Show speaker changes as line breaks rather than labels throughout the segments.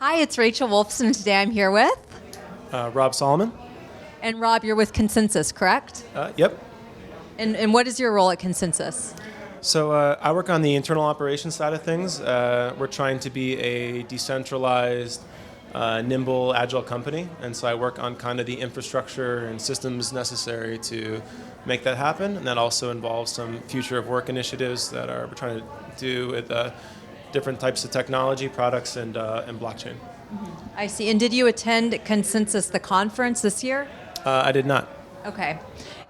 Hi, it's Rachel Wolfson, and today I'm here with...
Rob Solomon.
And Rob, you're with ConsenSys, correct?
Yep.
And what is your role at ConsenSys?
So I work on the internal operations side of things. We're trying to be a decentralized, nimble, agile company. And so I work on kind of the infrastructure and systems necessary to make that happen. And that also involves some future of work initiatives that we're trying to do with different types of technology, products, and blockchain.
Mm-hmm. I see. And did you attend ConsenSys, the conference this year?
I did not.
Okay.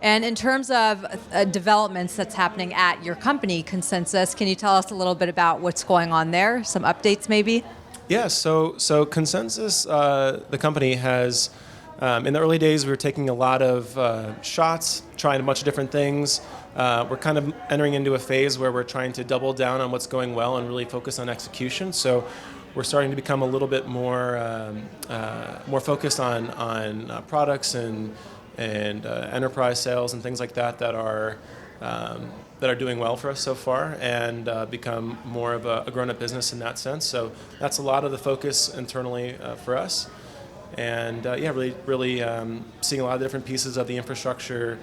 And in terms of developments that's happening at your company, ConsenSys, can you tell us a little bit about what's going on there? Some updates, maybe?
Yeah, so ConsenSys, the company has, in the early days, we were taking a lot of shots, trying a bunch of different things. We're kind of entering into a phase where we're trying to double down on what's going well and really focus on execution. So we're starting to become a little bit more focused on products and enterprise sales and things like that that are doing well for us so far, and become more of a grown-up business in that sense. So that's a lot of the focus internally for us, and really seeing a lot of different pieces of the infrastructure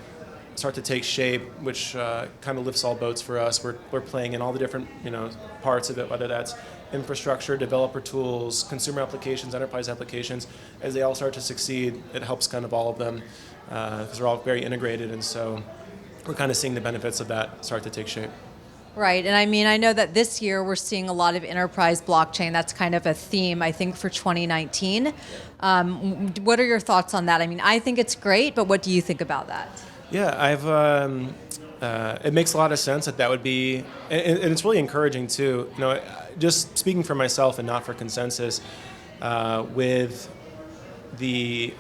start to take shape, which kind of lifts all boats for us. We're playing in all the different parts of it, whether that's infrastructure, developer tools, consumer applications, enterprise applications. As they all start to succeed, it helps kind of all of them because they're all very integrated, and so we're kind of seeing the benefits of that start to take shape.
Right, and I know that this year we're seeing a lot of enterprise blockchain. That's kind of a theme, I think, for 2019. What are your thoughts on that? I think it's great, but what do you think about that?
Yeah, it makes a lot of sense that would be, and it's really encouraging too. Just speaking for myself and not for ConsenSys, with the,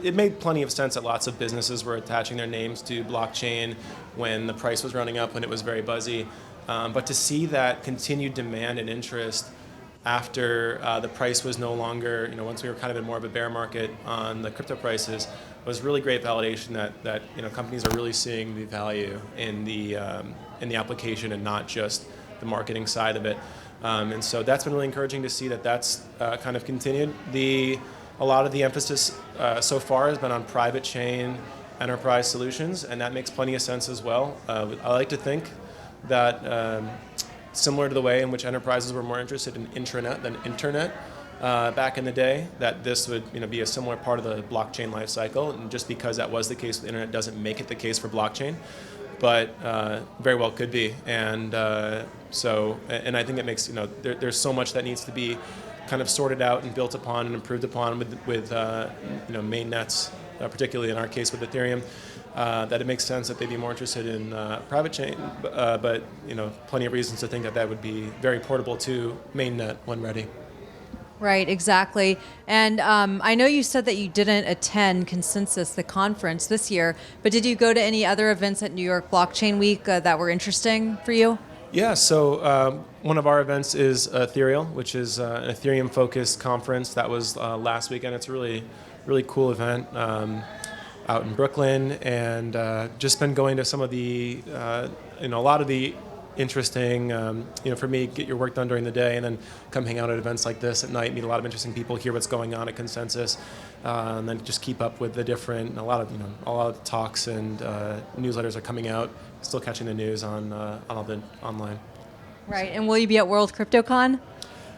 it made plenty of sense that lots of businesses were attaching their names to blockchain when the price was running up, when it was very buzzy. But to see that continued demand and interest after the price was no longer, once we were kind of in more of a bear market on the crypto prices, was really great validation that companies are really seeing the value in the application and not just the marketing side of it. And so that's been really encouraging to see that's kind of continued. A lot of the emphasis so far has been on private chain enterprise solutions, and that makes plenty of sense as well. I like to think that similar to the way in which enterprises were more interested in intranet than internet back in the day, that this would be a similar part of the blockchain life cycle. And just because that was the case with the internet doesn't make it the case for blockchain, but very well could be. And and I think it makes there's so much that needs to be kind of sorted out and built upon and improved upon with main nets, particularly in our case with Ethereum. That it makes sense that they'd be more interested in private chain, but plenty of reasons to think that would be very portable to mainnet when ready.
Right, exactly. And I know you said that you didn't attend ConsenSys, the conference this year, but did you go to any other events at New York Blockchain Week that were interesting for you?
Yeah, so one of our events is Ethereal, which is an Ethereum-focused conference that was last weekend. It's a really, really cool event out in Brooklyn, and just been going to some of the, a lot of the interesting, for me, get your work done during the day and then come hang out at events like this at night, meet a lot of interesting people, hear what's going on at ConsenSys, and then just keep up with the different, a lot of talks and newsletters are coming out, still catching the news on all the online.
Right, and will you be at World CryptoCon?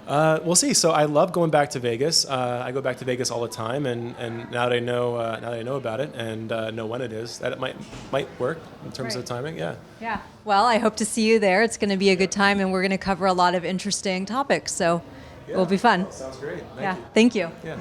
We'll see. So I love going back to Vegas. I go back to Vegas all the time, and now that I know about it and know when it is, that it might work in terms of timing. Yeah.
Yeah. Well, I hope to see you there. It's going to be a good time, and we're going to cover a lot of interesting topics. So it will be fun.
Sounds great.
Thank you.
Yeah.